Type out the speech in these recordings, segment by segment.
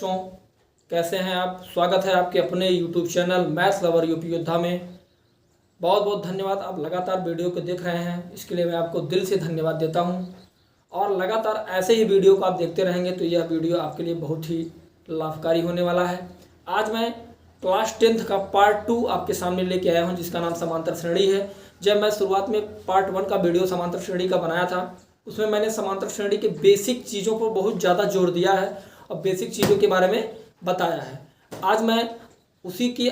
बच्चों, कैसे हैं आप। स्वागत है आपके अपने YouTube channel maths lover UP योद्धा में। बहुत बहुत धन्यवाद, आप लगातार वीडियो को देख रहे हैं, इसके लिए मैं आपको दिल से धन्यवाद देता हूं। और लगातार ऐसे ही वीडियो को आप देखते रहेंगे तो यह वीडियो आपके लिए बहुत ही लाभकारी होने वाला है। आज मैं क्लास 10th का पार्ट 2 आपके सामने लेके आया हूँ, जिसका नाम समांतर श्रेणी है। जब मैं शुरुआत में पार्ट 1 का वीडियो समांतर श्रेणी का बनाया था, उसमें मैंने समांतर श्रेणी के बेसिक चीज़ों पर बहुत ज़्यादा जोर दिया है और बेसिक चीज़ों के बारे में बताया है। आज मैं उसी के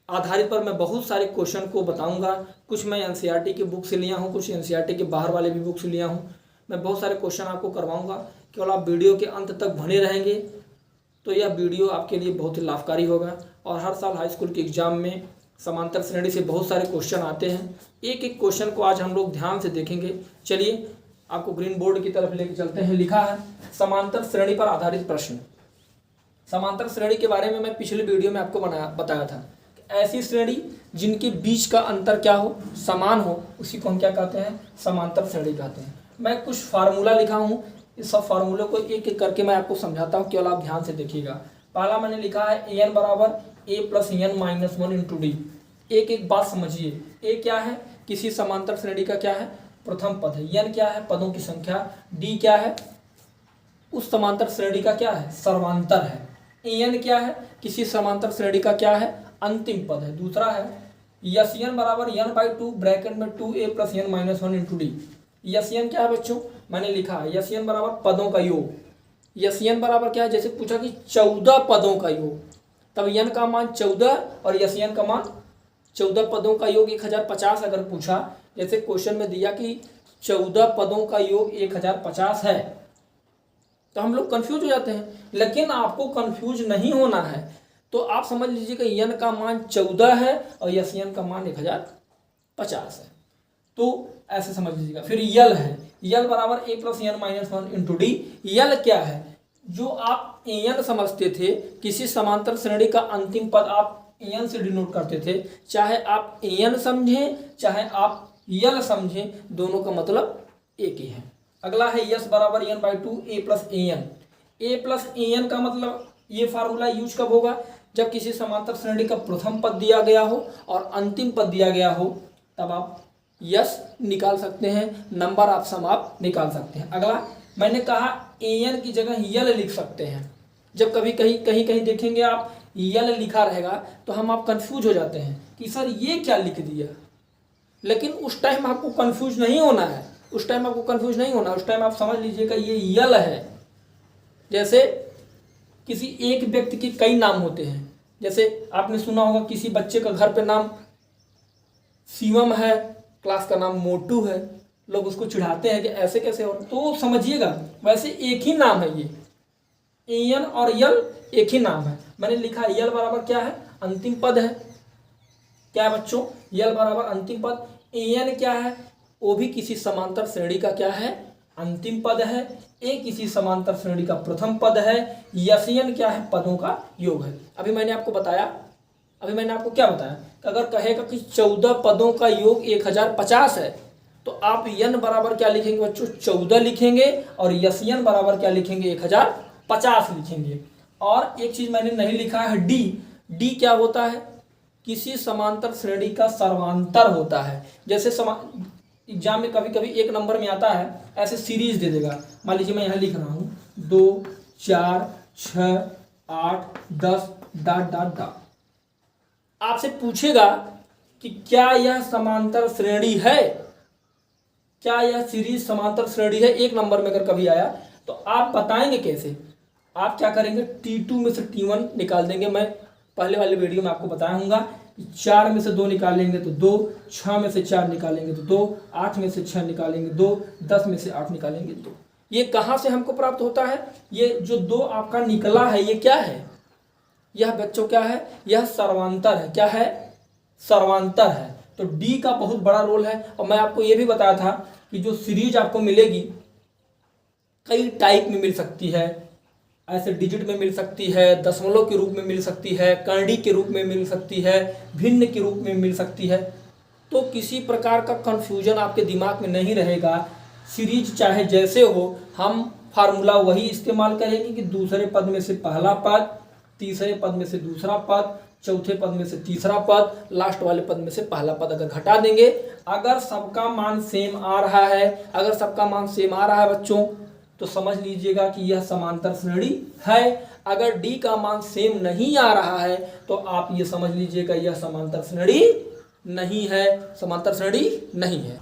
आधारित पर मैं बहुत सारे क्वेश्चन को बताऊंगा। कुछ मैं एनसीईआरटी की बुक से लिया हूं, कुछ एनसीईआरटी के बाहर वाले भी बुक से लिया हूं। मैं बहुत सारे क्वेश्चन आपको करवाऊंगा। केवल आप वीडियो के अंत तक बने रहेंगे तो यह वीडियो आपके लिए बहुत ही लाभकारी होगा। और हर साल हाई स्कूल के एग्जाम में समांतर श्रेणी से बहुत सारे क्वेश्चन आते हैं। एक एक क्वेश्चन को आज हम लोग ध्यान से देखेंगे। चलिए आपको ग्रीन बोर्ड की तरफ लेके चलते हैं। लिखा है समांतर श्रेणी पर आधारित प्रश्न। समांतर श्रेणी के बारे में मैं पिछले वीडियो में आपको बताया था। ऐसी श्रेणी जिनके बीच का अंतर क्या हो, समान हो, उसी को हम क्या कहते हैं, समांतर श्रेणी कहते हैं। मैं कुछ फार्मूला लिखा हूँ, इस सब फार्मूले को एक एक करके मैं आपको समझाता हूँ, केवल आप ध्यान से देखिएगा। पहला मैंने लिखा है an बराबर a plus n minus 1 into D. एक एक बात समझिए। a क्या है, किसी समांतर श्रेणी का क्या है, प्रथम पद है। n क्या है, पदों की संख्या। d क्या है, उस समांतर श्रेणी का क्या है, सर्वांतर है। an क्या है, किसी समांतर श्रेणी का क्या है, अंतिम पद है। दूसरा है यन बराबर n/2 ब्रैकेट में 2a plus n minus 1 into D. यन क्या है बच्चों, मैंने लिखा है यन बराबर पदों का योग। यन बराबर क्या है, जैसे पूछा कि 14 पदों का योग, तब n का मान 14 और यन का मान 14 पदों का योग 1050 अगर पूछा, जैसे क्वेश्चन में दिया कि 14 पदों का योग 1050 है, तो हम लोग कंफ्यूज हो जाते हैं। लेकिन आपको कंफ्यूज नहीं होना है, तो आप समझ लीजिए कि यन का मान 14 है और यन का मान 1050 है, तो ऐसे समझ लीजिएगा। फिर यल है, यल बराबर a plus n minus 1 into D. यल क्या है, जो आप an समझते थे, किसी समांतर श्रेणी का अंतिम पद आप an से डिनोट करते थे। चाहे आप an समझें चाहे आप यल समझें, दोनों का मतलब एक ही है। अगला है यस बराबर n/2 a plus an। a plus an का मतलब ये फार्मूला यूज कब होगा, जब किसी समांतर श्रेणी का प्रथम पद दिया गया हो और अंतिम पद दिया गया हो, तब आप यस निकाल सकते हैं, नंबर ऑफ सम आप निकाल सकते हैं। अगला मैंने कहा an की जगह यल लिख सकते हैं। जब कभी कहीं देखेंगे आप यल लिखा रहेगा तो हम आप कंफ्यूज हो जाते हैं कि सर ये क्या लिख दिया। लेकिन उस टाइम आपको कंफ्यूज नहीं होना है, उस टाइम आप समझ लीजिएगा ये यल है। जैसे किसी एक व्यक्ति के कई नाम होते हैं। जैसे आपने सुना होगा किसी बच्चे का घर पे नाम शिवम है, क्लास का नाम मोटू है, लोग उसको चिढ़ाते हैं कि ऐसे कैसे हो, तो समझिएगा वैसे एक ही नाम है। ये एन और यल एक ही नाम है। मैंने लिखा यल बराबर क्या है, अंतिम पद है। क्या है बच्चों, यल बराबर अंतिम पद। एन क्या है, वो भी किसी समांतर श्रेणी का क्या है, अंतिम पद है। ए किसी समांतर श्रेणी का प्रथम पद है। यन क्या है, पदों का योग है। अभी मैंने आपको क्या बताया कि अगर कहेगा कि 14 पदों का योग 1050 है, तो आप यन बराबर क्या लिखेंगे बच्चों, 14 लिखेंगे, और यन बराबर क्या लिखेंगे, 1050 लिखेंगे। और एक चीज मैंने नहीं लिखा है, डी क्या होता है, किसी समांतर श्रेणी का सर्वांतर होता है। जैसे एग्जाम में कभी कभी एक नंबर में आता है, ऐसे सीरीज दे देगा। मान लीजिए मैं यहाँ लिख रहा हूँ 2 4 6 8 10 ... आपसे पूछेगा कि क्या यह समांतर श्रेणी है, क्या यह सीरीज समांतर श्रेणी है। एक नंबर में अगर कभी आया तो आप बताएंगे कैसे, आप क्या करेंगे, T2 में से T1 निकाल देंगे। मैं पहले वाले वीडियो में आपको बताया हूँगा, 4 में से 2 निकालेंगे तो 2, 6 में से 4 निकालेंगे तो 2, 8 में से 6 निकालेंगे 2, 10 में से 8 निकालेंगे 2। ये कहाँ से हमको प्राप्त होता है, ये जो 2 आपका निकला है, ये क्या है, यह बच्चों क्या है, यह सर्वांतर है। क्या है, सर्वांतर है। तो डी का बहुत बड़ा रोल है। और मैं आपको ये भी बताया था कि जो सीरीज आपको मिलेगी कई टाइप में मिल सकती है। ऐसे डिजिट में मिल सकती है, दशमलव के रूप में मिल सकती है, करड़ी के रूप में मिल सकती है, भिन्न के रूप में मिल सकती है। तो किसी प्रकार का कंफ्यूजन आपके दिमाग में नहीं रहेगा। सीरीज चाहे जैसे हो, हम फार्मूला वही इस्तेमाल करेंगे कि दूसरे पद में से पहला पद, तीसरे पद में से दूसरा पद, चौथे पद में से तीसरा पद, लास्ट वाले पद में से पहला पद अगर घटा देंगे, अगर सबका मान सेम आ रहा है, अगर सबका मान सेम आ रहा है बच्चों, तो समझ लीजिएगा कि यह समांतर श्रेणी है। अगर डी का मान सेम नहीं आ रहा है तो आप ये समझ लीजिएगा यह समांतर श्रेणी नहीं है, समांतर श्रेणी नहीं है।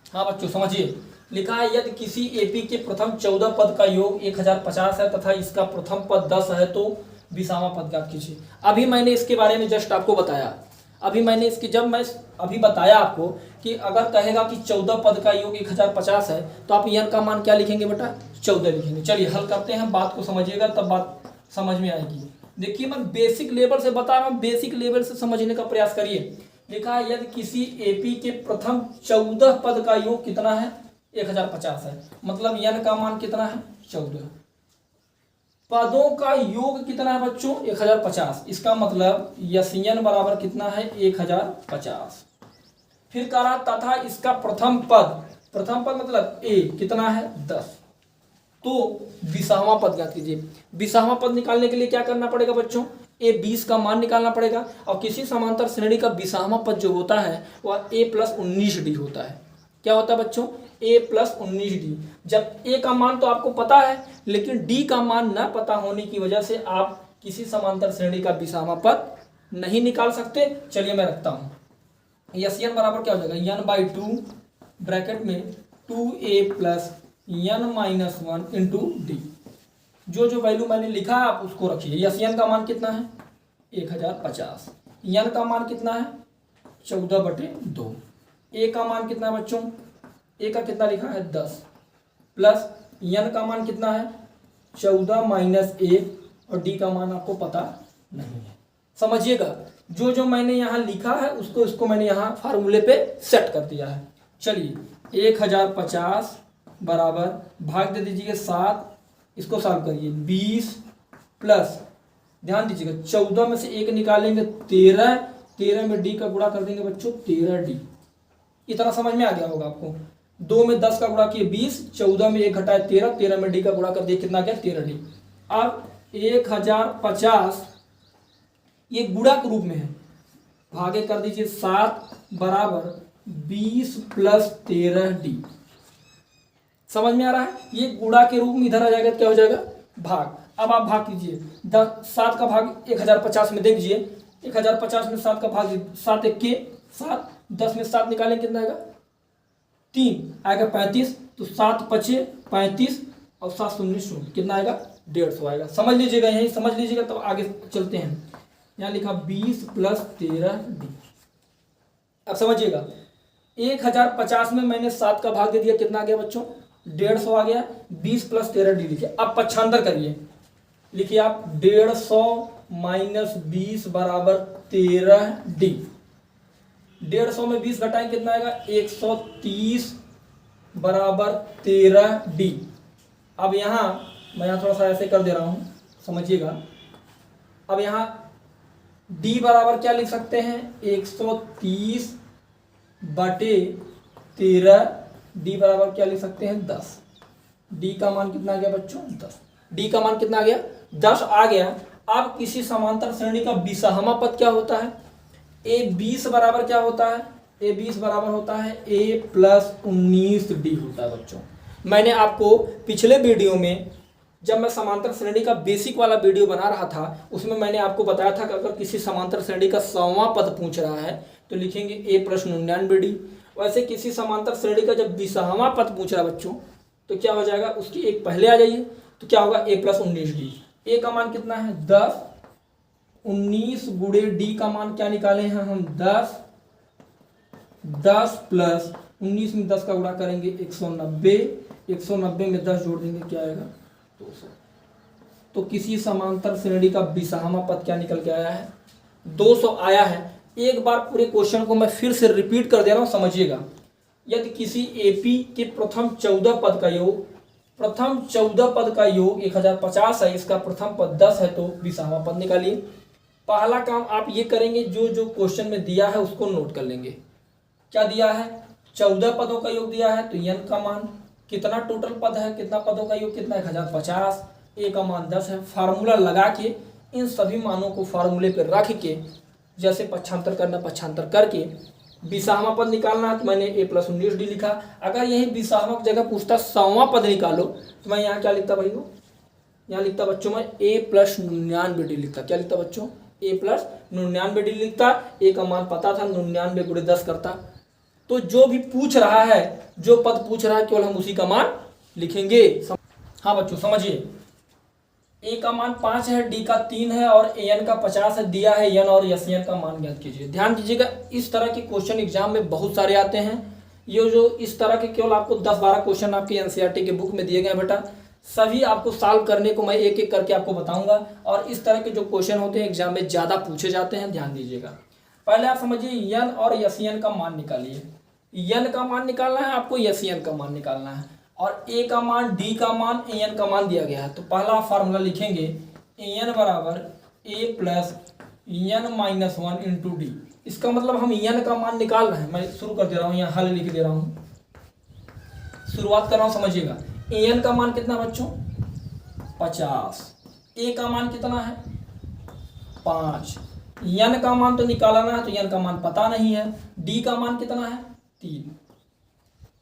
हाँ बच्चों समझिए, लिखा है यदि किसी एपी के प्रथम 14 पद का योग 1050 है तथा इसका प्रथम पद 10 है तो 20वां पद ज्ञात कीजिए। अभी मैंने इसके बारे में जस्ट आपको बताया, अभी मैंने इसकी जब मैं अभी बताया आपको कि अगर कहेगा कि 14 पद का योग 1050 है तो आप n का मान क्या लिखेंगे बेटा, 14 लिखेंगे। चलिए हल करते हैं, बात को समझिएगा तब बात समझ में आएगी। देखिए मैं बेसिक लेवल से बता रहा हूँ, बेसिक लेवल से समझने का प्रयास करिए। लिखा है यदि किसी एपी के प्रथम 14 पद का योग कितना है, 1050 है, मतलब n का मान कितना है, 14। पदों का योग कितना है बच्चों, 1050, इसका मतलब यन बराबर कितना है, 1050। फिर कह रहा तथा इसका प्रथम पद मतलब ए कितना है, 10। तो 20वां पद ज्ञात कीजिए। 20वां पद निकालने के लिए क्या करना पड़ेगा बच्चों, ए 20 का मान निकालना पड़ेगा। और किसी समांतर श्रेणी का 20वां पद जो होता है वह ए प्लस 19d होता है। क्या होता है बच्चों, a प्लस 19d। जब a का मान तो आपको पता है, लेकिन d का मान न पता होने की वजह से आप किसी समांतर श्रेणी का 20वां पद नहीं निकाल सकते। चलिए मैं रखता हूँ, यन बराबर क्या हो जाएगा, n/2 ब्रैकेट में 2a plus n-1 into D. जो वैल्यू मैंने लिखा है आप उसको रखिए। यन का मान कितना है, 1050। n का मान कितना है, 14/2। ए का मान कितना है बच्चों, ए का कितना लिखा है, 10, प्लस n का मान कितना है, 14 माइनस 1, और डी का मान आपको पता नहीं है। समझिएगा, जो मैंने यहाँ लिखा है उसको इसको मैंने यहाँ फार्मूले पे सेट कर दिया है। चलिए 1050 बराबर भाग दे दीजिए 7, इसको सॉल्व करिए, 20 प्लस ध्यान दीजिएगा 14 में से 1 निकालेंगे 13 में डी का गुणा कर देंगे बच्चों 13d। इतना समझ में आ गया होगा आपको। 2 में 10 का गुणा किए 20, 14 में 1 घटाए 13 में डी का गुणा कर दिए, कितना गया 13d। अब 1050 ये गुणा के रूप में है, भागे कर दीजिए 7 बराबर 20 प्लस 13d। समझ में आ रहा है, ये गुणा के रूप में इधर आ जाएगा, क्या हो जाएगा भाग। अब आप भाग कीजिए, 7 का भाग 1050 में दे दीजिए, 1050 में 7 का भाग 7 1 के 7, 10 में 7 निकालें कितना आएगा 3, आएगा 35, तो 7 5 35 और 7 0 0 कितना आएगा 150 आएगा। समझ लीजिएगा, यही समझ लीजिएगा तब आगे चलते हैं। यहाँ लिखा 20 प्लस 13d। अब समझिएगा 1050 में मैंने 7 का भाग दे दिया, कितना आ गया बच्चों 150 आ गया। 20 प्लस 13d लिखिए। अब पक्षांतर करिए, लिखिए आप 150 माइनस 20 बराबर 13d। 150 में 20 घटाएं कितना आएगा 130 बराबर 13d। अब यहाँ मैं यहाँ थोड़ा सा ऐसे कर दे रहा हूँ, समझिएगा। अब यहाँ d बराबर क्या लिख सकते हैं 130 बटे 13, d बराबर क्या लिख सकते हैं 10। d का मान कितना आ गया बच्चों 10। d का मान कितना आ गया 10 आ गया। अब किसी समांतर श्रेणी का 20वां पद क्या होता है, a 20 बराबर क्या होता है, a 20 बराबर होता है a प्लस 19d होता है बच्चों। मैंने आपको पिछले वीडियो में जब मैं समांतर श्रेणी का बेसिक वाला वीडियो बना रहा था उसमें मैंने आपको बताया था कि अगर किसी समांतर श्रेणी का 100वां पद पूछ रहा है तो लिखेंगे a प्लस 99d। वैसे किसी समांतर श्रेणी का जब 20वां पद पूछ रहा है बच्चों तो क्या हो जाएगा, उसकी एक पहले आ जाइए तो क्या होगा a प्लस 19d। a का मान कितना है 10, 19 गुणे d का मान क्या निकाले हैं हम 10, 10 प्लस 19 में 10 का गुणा करेंगे 190, 190 में 10 जोड़ देंगे क्या आएगा 200। तो किसी समांतर श्रेणी का 20वां पद क्या निकल के आया है 200 आया है। एक बार पूरे क्वेश्चन को मैं फिर से रिपीट कर दे रहा हूं, समझिएगा। यदि किसी एपी के प्रथम 14 पद का योग 1050 है, इसका प्रथम पद 10 है, तो 20वां पद निकालिए। पहला काम आप ये करेंगे, जो क्वेश्चन में दिया है उसको नोट कर लेंगे। क्या दिया है 14 पदों का योग दिया है, तो n का मान कितना टोटल पद है, कितना पदों का योग कितना 1050, ए का मान 10 है। फार्मूला लगा के इन सभी मानों को फार्मूले पर रख के जैसे पक्षांतर करना पक्षांतर करके 20वां पद निकालना है तो मैंने a + 19d लिखा। अगर यही 20वां की जगह पूछता 100वां पद निकालो तो मैं यहाँ क्या लिखता भाई, यहाँ लिखता बच्चों मैं a + 99d लिखता। क्या लिखता बच्चों, a + 99d लिखता। a का मान पता था, 99 × 10 करता। तो जो भी पूछ रहा है, जो पद पूछ रहा है, केवल हम उसी का मान लिखेंगे। हाँ बच्चों समझिए, ए का मान 5 है, डी का 3 है और an का 50 है, दिया है n और SN का मान ज्ञात कीजिए। ध्यान दीजिएगा, इस तरह के क्वेश्चन एग्जाम में बहुत सारे आते हैं। ये जो इस तरह के केवल आपको 10-12 क्वेश्चन आपके NCERT के बुक में दिए गए बेटा, सभी आपको सॉल्व करने को मैं एक एक करके आपको बताऊंगा। और इस तरह के जो क्वेश्चन होते हैं एग्जाम में ज़्यादा पूछे जाते हैं, ध्यान दीजिएगा। पहले आप समझिए n और SN का मान निकालिए। n का मान निकालना है आपको, SN का मान निकालना है। और a का मान, d का मान, an का मान दिया गया है। तो पहला फार्मूला लिखेंगे an बराबर a + n - 1 × d। इसका मतलब हम n का मान निकाल रहे हैं। मैं शुरू कर दे रहा हूँ, यहाँ हल लिख दे रहा हूँ, शुरुआत कर रहा हूँ, समझिएगा। an का मान कितना बच्चों 50, a का मान कितना है 5, n का मान तो निकालना है तो n का मान पता नहीं है, d का मान कितना है 3।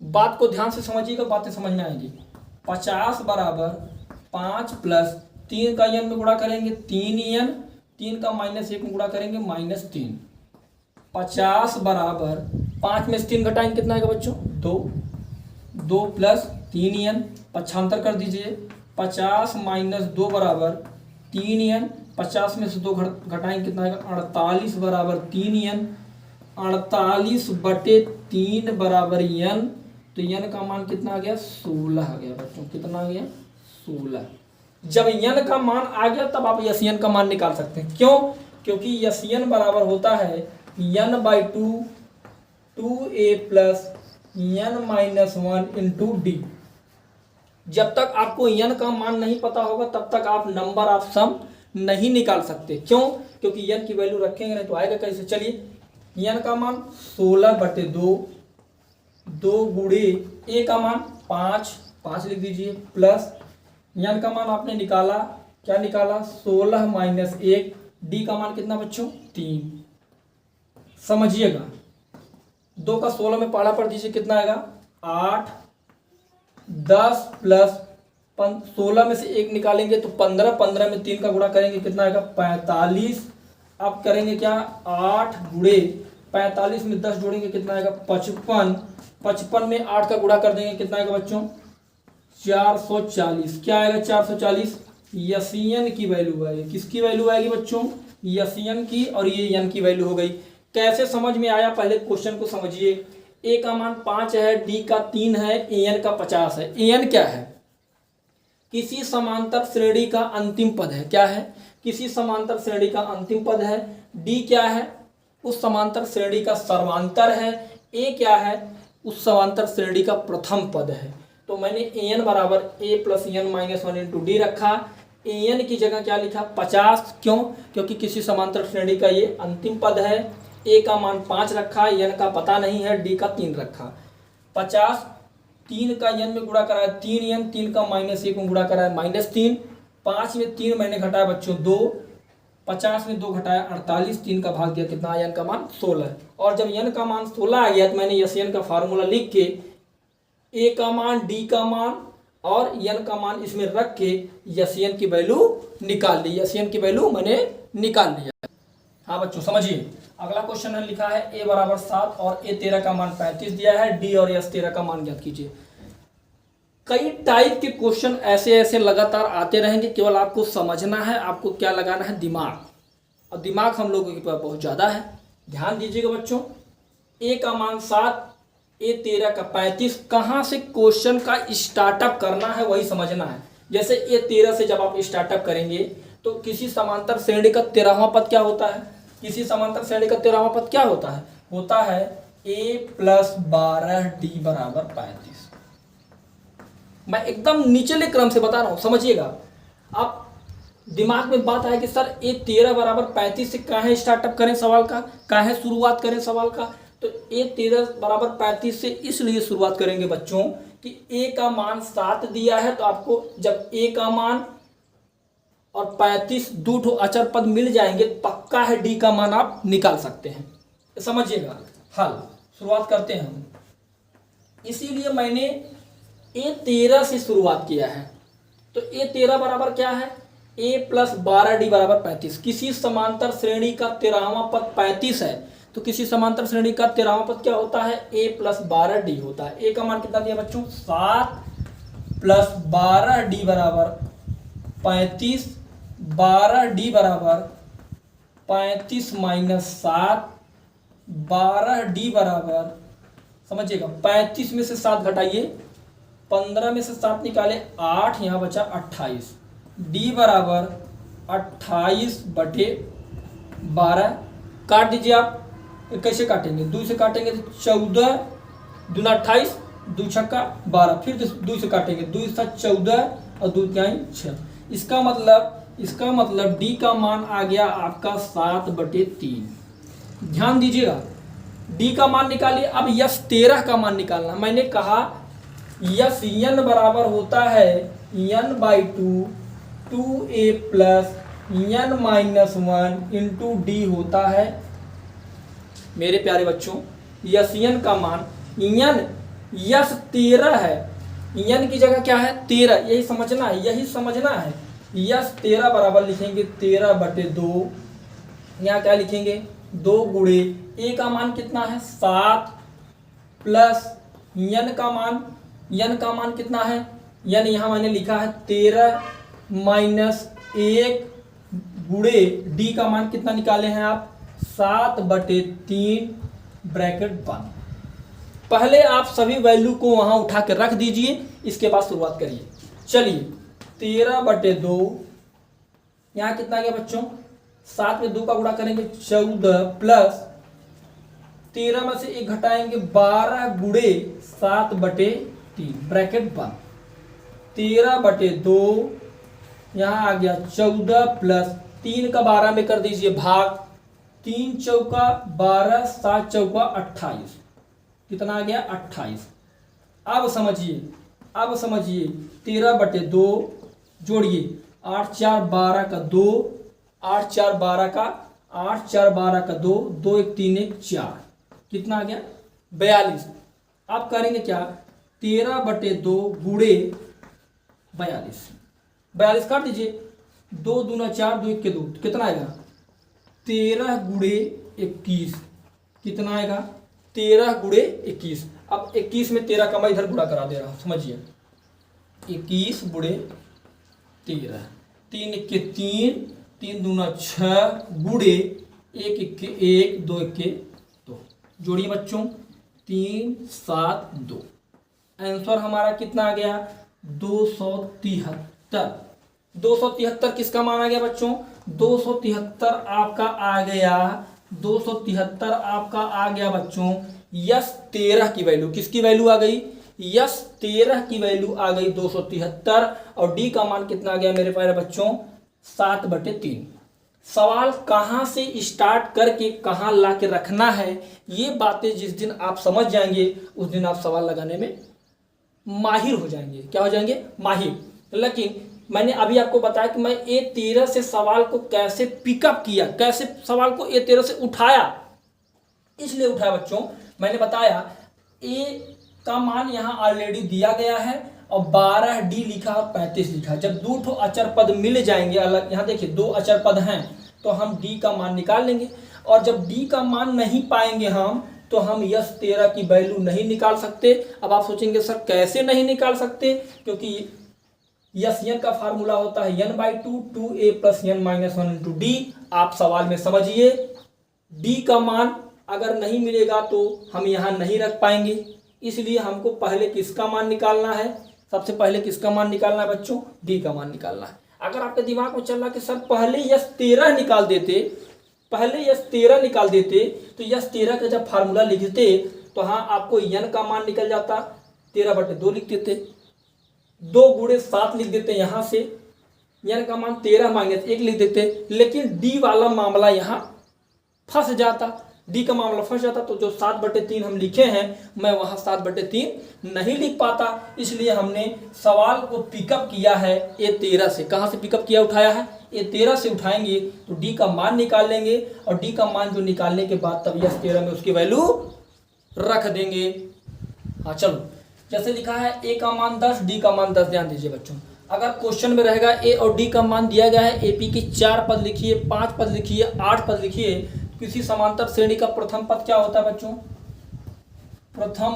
बात को ध्यान से समझिएगा, बातें समझ में आएंगी। 50 बराबर 5 + 3 का n में गुणा करेंगे 3n, 3 का -1 में गुणा करेंगे -3। 50 बराबर 5 में से 3 घटाएंगे कितना आएगा बच्चों 2, 2 + 3n, पक्षांतर कर दीजिए। 50 - 2 बराबर 3n, 50 में से 2 घटाएंगे कितना आएगा 48 बराबर 3n, 48/3 बराबर n। तो n का मान कितना आ गया 16 आ गया बच्चों, कितना आ गया 16। जब n का मान आ गया तब आप SN का मान निकाल सकते हैं। क्यों? क्योंकि SN बराबर होता है n/2 2a + n - 1 × d। जब तक आपको n का मान नहीं पता होगा तब तक आप नंबर ऑफ सम नहीं निकाल सकते। क्यों? क्योंकि n की वैल्यू रखेंगे नहीं तो आएगा कैसे। चलिए, n का मान 16/2, 2 × a का मान 5 लिख दीजिए, प्लस n का मान आपने निकाला, क्या निकाला 16 - 1, d का मान कितना बच्चों 3। समझिएगा, 2 का 16 में पढ़ा पढ़ दीजिए कितना आएगा 8, 10 + 16 में से 1 निकालेंगे तो 15, 15 में 3 का गुणा करेंगे कितना आएगा 45। अब करेंगे क्या 8 × 45 में 10 जोड़ेंगे कितना आएगा 55, 55 में 8 का गुणा कर देंगे कितना आएगा बच्चों 440। क्या आएगा 440, SN की वैल्यू आएगी। किसकी वैल्यू आएगी बच्चों SN की, और ये n की वैल्यू हो गई। कैसे समझ में आया, पहले क्वेश्चन को समझिए। a का मान 5 है, d का 3 है, an का 50 है। an क्या है, किसी समांतर श्रेणी का अंतिम पद है। क्या है, किसी समांतर श्रेणी का अंतिम पद है। d क्या है, उस समांतर श्रेणी का सर्वांतर है। a क्या है, उस समांतर श्रेणी का प्रथम पद है। तो मैंने an बराबर a + n - 1 × d रखा। an की जगह क्या लिखा 50। क्यों? क्योंकि किसी समांतर श्रेणी का ये अंतिम पद है। a का मान 5 रखा, n का पता नहीं है, d का 3 रखा। 50, 3 का n में गुणा करा है 3n, 3 का -1 में गुणा करा है -3। 5 में 3 मैंने घटाया बच्चों 2, 50 में 2 घटाया 48, 3 का भाग दिया कितना आया n का मान 16। और जब n का मान 16 आ गया तो मैंने SN का फार्मूला लिख के a का मान, d का मान और n का मान इसमें रख के SN की वैल्यू निकाल ली। SN की वैल्यू मैंने निकाल लिया। हाँ बच्चों समझिए, अगला क्वेश्चन है लिखा है a बराबर 7 और a 13 का मान 35 दिया है, d और s 13 का मान ज्ञात कीजिए। कई टाइप के क्वेश्चन ऐसे ऐसे लगातार आते रहेंगे, केवल आपको समझना है, आपको क्या लगाना है दिमाग, और दिमाग हम लोगों के पास बहुत ज़्यादा है। ध्यान दीजिएगा बच्चों, a का मान 7, a 13 का 35, कहाँ से क्वेश्चन का स्टार्टअप करना है वही समझना है। जैसे a 13 से जब आप स्टार्टअप करेंगे तो किसी समांतर श्रेणी का 13वां पद क्या होता है, किसी समांतर श्रेणी का 13वां पद क्या होता है, होता है a + 12d बराबर 35। मैं एकदम निचले क्रम से बता रहा हूँ, समझिएगा। आप दिमाग में बात आए कि सर a 13 बराबर 35 से काहे स्टार्टअप करें सवाल का, काहे शुरुआत करें सवाल का। तो a 13 बराबर 35 से इसलिए शुरुआत करेंगे बच्चों कि a का मान 7 दिया है, तो आपको जब a का मान और 35 दो ठो अचर पद मिल जाएंगे, पक्का है d का मान आप निकाल सकते हैं। समझिएगा। हल शुरुआत करते हैं हम। इसीलिए मैंने a13 से शुरुआत किया है। तो a13 बराबर क्या है, a प्लस 12d बराबर 35। किसी समांतर श्रेणी का 13वां पद 35 है, तो किसी समांतर श्रेणी का 13वां पद क्या होता है, a प्लस 12d होता है। a का मान कितना दिया बच्चों, 7 प्लस 12d बराबर 35, 12d बराबर 35 माइनस 7, 12d बराबर, समझिएगा 35 में से 7 घटाइए, 15 में से 7 निकाले 8, यहाँ बचा 28। d बराबर 28/12। काट दीजिए आप। कैसे काटेंगे, 2 से काटेंगे तो 14 दूना 28, 2 छक्का 12, फिर 2 से काटेंगे, 2 7 14 और 2 3 6। इसका मतलब d का मान आ गया आपका 7/3। ध्यान दीजिएगा, d का मान निकालिए। अब यस 13 का मान निकालना। मैंने कहा यस n बराबर होता है n/2 2a plus n-1 into D होता है। मेरे प्यारे बच्चों, यस n का मान n यस 13 है, n की जगह क्या है 13, यही समझना है। यस 13 बराबर लिखेंगे 13/2। यहाँ क्या लिखेंगे, 2 गुणे a का मान कितना है 7 प्लस n का मान कितना है, n यहाँ मैंने लिखा है 13 माइनस 1 गुणे d का मान कितना निकाले हैं आप 7/3 ब्रैकेट बंद। पहले आप सभी वैल्यू को वहां उठा के रख दीजिए, इसके बाद शुरुआत करिए। चलिए 13/2, यहाँ कितना गया बच्चों, 7 में 2 का गुणा करेंगे 14 प्लस 13 में से 1 घटाएंगे 12 गुणे 7/3 ब्रैकेट बंद। 13/2 यहाँ आ गया 14 प्लस 3 का 12 में कर दीजिए भाग, 3 चौका 12, 7 चौका 28, कितना आ गया 28। अब समझिए 13/2 जोड़िए, 8 4 12 का 2, 8 4 12 का 8 4 12 का 2, 2 1 3 1 4, कितना आ गया 42। अब करेंगे क्या, 13/2 गुणे 42 काट दीजिए, 2 दूना 4, 2 1 के 2, कितना आएगा 13 गुणे 21, कितना आएगा 13 गुणे 21। अब 21 में 13 का मैं इधर गुणा करा दे रहा हूं, समझिए 21 गुणे 13, 3 1 के 3, 3 दूना 6 गुणे 1 1 के 1, 2 1 के 2, जोड़िए बच्चों 3 7 2। आंसर हमारा कितना आ गया 273। 273 किसका मान आ गया बच्चों, 273 आपका आ गया, 273 आपका आ गया बच्चों यस 13 की वैल्यू। किसकी वैल्यू आ गई, यस 13 की वैल्यू आ गई 273। और डी का मान कितना आ गया मेरे प्यारे बच्चों 7/3। सवाल कहाँ से स्टार्ट करके कहाँ ला के रखना है, ये बातें जिस दिन आप समझ जाएंगे उस दिन आप सवाल लगाने में माहिर हो जाएंगे। क्या हो जाएंगे, माहिर। लेकिन मैंने अभी आपको बताया कि मैं A13 से सवाल को कैसे पिकअप किया, कैसे सवाल को A13 से उठाया। इसलिए उठाया बच्चों, मैंने बताया A का मान यहाँ ऑलरेडी दिया गया है और 12D लिखा और 35 लिखा। जब 2 ठो अचर पद मिल जाएंगे अलग, यहाँ देखिए 2 अचर पद हैं, तो हम D का मान निकाल लेंगे। और जब D का मान नहीं पाएंगे हम, तो हम यस 13 की वैल्यू नहीं निकाल सकते। अब आप सोचेंगे सर कैसे नहीं निकाल सकते, क्योंकि यस n का फार्मूला होता है n/2 2a plus n-1 into D. आप सवाल में समझिए, d का मान अगर नहीं मिलेगा तो हम यहाँ नहीं रख पाएंगे। इसलिए हमको पहले किसका मान निकालना है, सबसे पहले किसका मान निकालना है बच्चों, d का मान निकालना है। अगर आपके दिमाग में चल रहा कि सर पहले यस 13 निकाल देते, तो यस 13 का जब फार्मूला लिखते तो हाँ आपको n का मान निकल जाता, 13/2 लिख देते, 2 गुणे 7 लिख देते, यहाँ से n का मान 13 - 1 लिख देते। लेकिन d वाला मामला यहाँ फंस जाता। डी का मामला फंस जाता तो जो 7/3 हम लिखे हैं मैं वहाँ 7/3 नहीं लिख पाता। इसलिए हमने सवाल को पिकअप किया है A13 से। कहाँ से पिकअप किया, उठाया है A13 से उठाएंगे तो डी का मान निकाल लेंगे और डी का मान जो निकालने के बाद तब S13 में उसकी वैल्यू रख देंगे। हाँ चलो, जैसे लिखा है ए का मान 10, डी का मान 10। ध्यान दीजिए बच्चों, अगर क्वेश्चन में रहेगा ए और डी का मान दिया गया है, एपी की 4 पद लिखिए, 5 पद लिखिए, 8 पद लिखिए। किसी समांतर श्रेणी का प्रथम पद क्या होता है बच्चों? प्रथम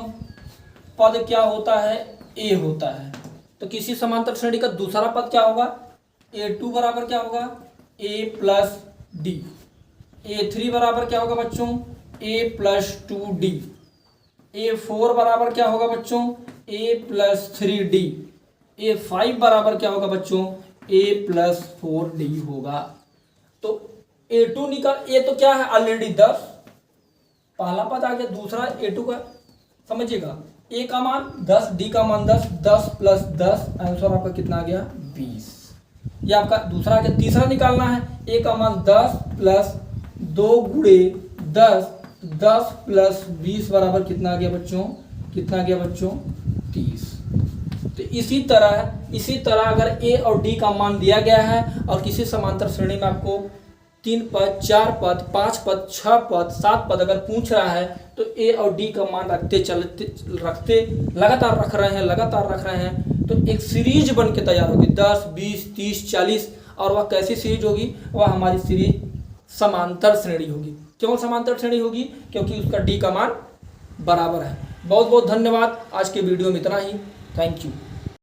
पद क्या होता है? ए होता है। तो किसी समांतर श्रेणी का दूसरा पद क्या होगा? A2 बराबर क्या होगा? A plus D. A3 बराबर क्या होगा बच्चों? A plus 2D। A4 बराबर क्या होगा बच्चों? A plus 3D। A5 बराबर क्या होगा बच्चों? A प्लस 4D होगा। तो A2 निकाल, ए तो क्या है ऑलरेडी 10, पहला पद आ गया, दूसरा A2 का समझिएगा। ए का मान 10, डी का मान 10, 10 प्लस 10, आंसर आपका कितना आ गया? 20। ये आपका दूसरा आ गया। तीसरा निकालना है, ए का मान 10 प्लस 2 गुणे 10, 10 प्लस 20 बराबर कितना आ गया बच्चों? कितना आ गया बच्चों? 30। तो इसी तरह अगर ए और डी का मान दिया गया है और किसी समांतर श्रेणी में आपको 3 पद, 4 पद, 5 पद, 6 पद, 7 पद अगर पूछ रहा है तो ए और डी का मान लगातार रख रहे हैं तो एक सीरीज बन के तैयार होगी, 10, 20, 30, 40। और वह कैसी सीरीज होगी? वह हमारी सीरीज समांतर श्रेणी होगी। क्यों समांतर श्रेणी होगी? क्योंकि उसका डी का मान बराबर है। बहुत बहुत धन्यवाद। आज के वीडियो में इतना ही। Thank you.